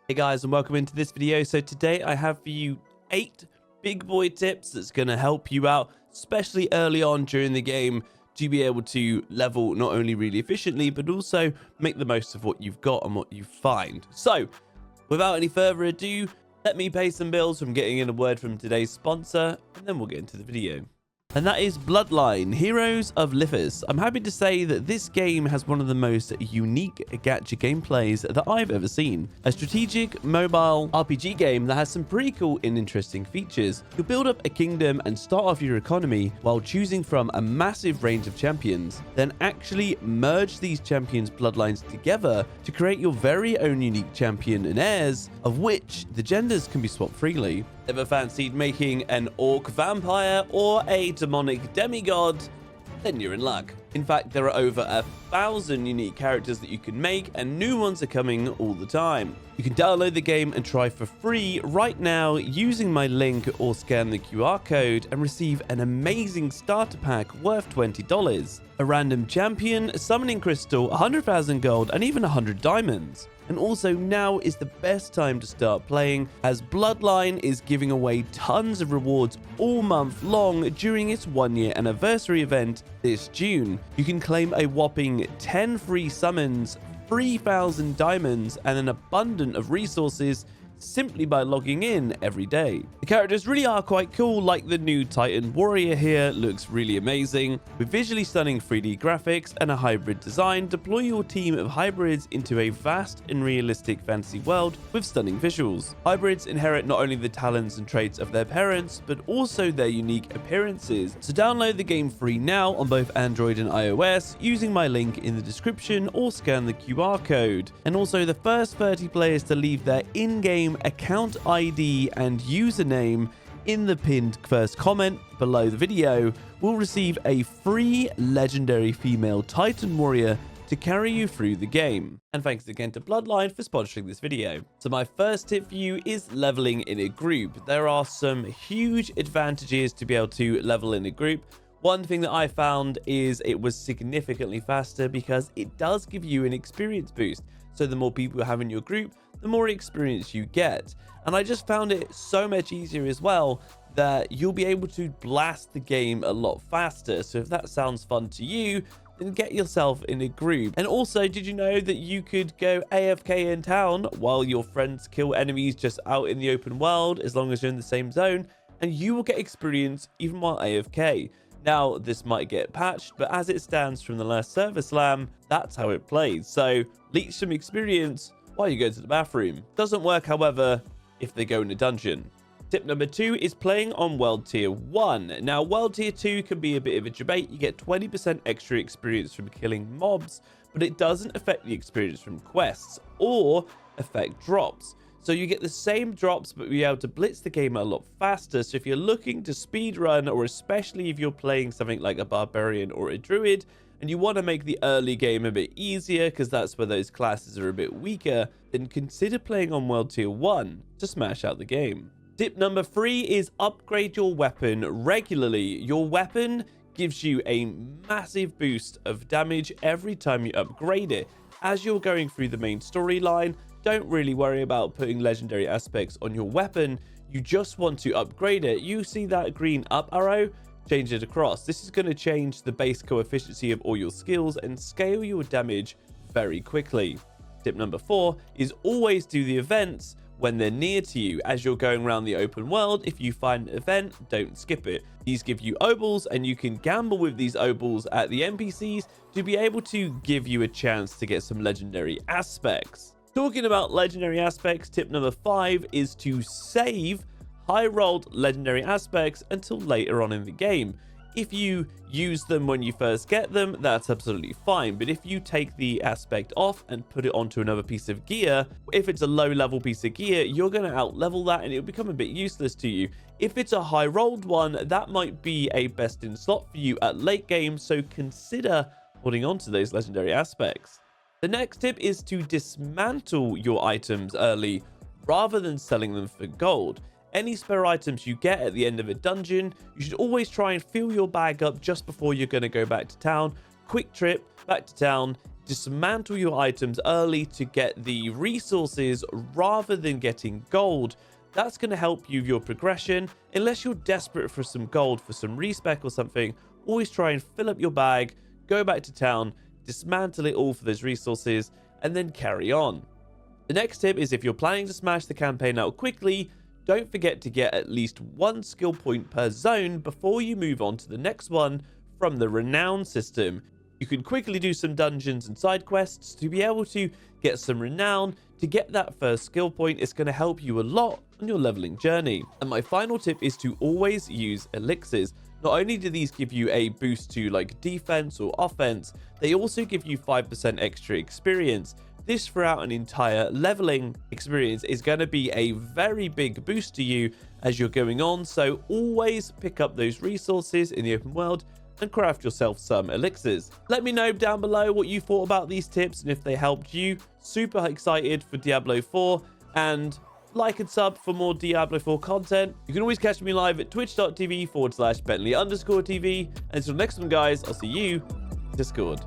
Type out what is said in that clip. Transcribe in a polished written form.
Hey guys, and welcome into this video. So today I have for you 8 big boy tips that's going to help you out, especially early on during the game, to be able to level not only really efficiently, but also make the most of what you've got and what you find. So without any further ado, let me pay some bills from getting in a word from today's sponsor, and then we'll get into the video. And that is Bloodline, Heroes of Lithis. I'm happy to say that this game has one of the most unique gacha gameplays that I've ever seen. A strategic, mobile RPG game that has some pretty cool and interesting features. You'll build up a kingdom and start off your economy while choosing from a massive range of champions. Then actually merge these champions' bloodlines together to create your very own unique champion and heirs, of which the genders can be swapped freely. Ever fancied making an orc vampire or a demonic demigod? Then you're in luck. In fact, there are over 1,000 unique characters that you can make, and new ones are coming all the time. You can download the game and try for free right now using my link or scan the QR code and receive an amazing starter pack worth $20, a random champion, a summoning crystal, 100,000 gold, and even 100 diamonds. And also now is the best time to start playing, as Bloodline is giving away tons of rewards all month long during its 1-year anniversary event this June. You can claim a whopping 10 free summons, 3,000 diamonds, and an abundance of resources simply by logging in every day. The characters really are quite cool, like the new Titan Warrior here looks really amazing. With visually stunning 3D graphics and a hybrid design, deploy your team of hybrids into a vast and realistic fantasy world with stunning visuals. Hybrids inherit not only the talents and traits of their parents, but also their unique appearances. So download the game free now on both Android and iOS using my link in the description or scan the QR code. And also the first 30 players to leave their in-game account ID and username in the pinned first comment below the video will receive a free legendary female Titan warrior to carry you through the game. And thanks again to Bloodline for sponsoring this video. So my first tip for you is leveling in a group. There are some huge advantages to be able to level in a group. One thing that I found is it was significantly faster because it does give you an experience boost. So the more people you have in your group, the more experience you get. And I just found it so much easier as well that you'll be able to blast the game a lot faster. So if that sounds fun to you, then get yourself in a group. And also, did you know that you could go AFK in town while your friends kill enemies just out in the open world, as long as you're in the same zone, and you will get experience even while AFK. Now, this might get patched, but as it stands from the last server slam, that's how it plays. So leech some experience while you go to the bathroom. Doesn't work, however, if they go in a dungeon. Tip number 2 is playing on World Tier 1. Now, World Tier 2 can be a bit of a debate. You get 20% extra experience from killing mobs, but it doesn't affect the experience from quests or affect drops. So you get the same drops, but be able to blitz the game a lot faster. So if you're looking to speedrun, or especially if you're playing something like a barbarian or a druid, and you want to make the early game a bit easier because that's where those classes are a bit weaker, then consider playing on World Tier 1 to smash out the game. Tip number 3 is upgrade your weapon regularly. Your weapon gives you a massive boost of damage every time you upgrade it. As you're going through the main storyline, don't really worry about putting legendary aspects on your weapon. You just want to upgrade it. You see that green up arrow? Change it across. This is going to change the base coefficiency of all your skills and scale your damage very quickly. Tip number 4 is always do the events when they're near to you. As you're going around the open world, if you find an event, don't skip it. These give you opals, and you can gamble with these opals at the NPCs to be able to give you a chance to get some legendary aspects. Talking about legendary aspects, tip number 5 is to save high-rolled legendary aspects until later on in the game. If you use them when you first get them, that's absolutely fine. But if you take the aspect off and put it onto another piece of gear, if it's a low-level piece of gear, you're going to out-level that and it'll become a bit useless to you. If it's a high-rolled one, that might be a best-in slot for you at late game, so consider holding on to those legendary aspects. The next tip is to dismantle your items early rather than selling them for gold. Any spare items you get at the end of a dungeon, you should always try and fill your bag up just before you're going to go back to town. Quick trip back to town, dismantle your items early to get the resources rather than getting gold. That's going to help you with your progression. Unless you're desperate for some gold, for some respec or something, always try and fill up your bag, go back to town, dismantle it all for those resources, and then carry on. The next tip is if you're planning to smash the campaign out quickly, don't forget to get at least 1 skill point per zone before you move on to the next one from the Renown system. You can quickly do some dungeons and side quests to be able to get some Renown. To get that first skill point, it's going to help you a lot on your leveling journey. And my final tip is to always use elixirs. Not only do these give you a boost to like defense or offense, they also give you 5% extra experience. This throughout an entire leveling experience is going to be a very big boost to you as you're going on. So always pick up those resources in the open world and craft yourself some elixirs. Let me know down below what you thought about these tips and if they helped you. Super excited for Diablo 4, and like and sub for more Diablo 4 content. You can always catch me live at twitch.tv/Bentley_TV. Until next one, guys, I'll see you in Discord.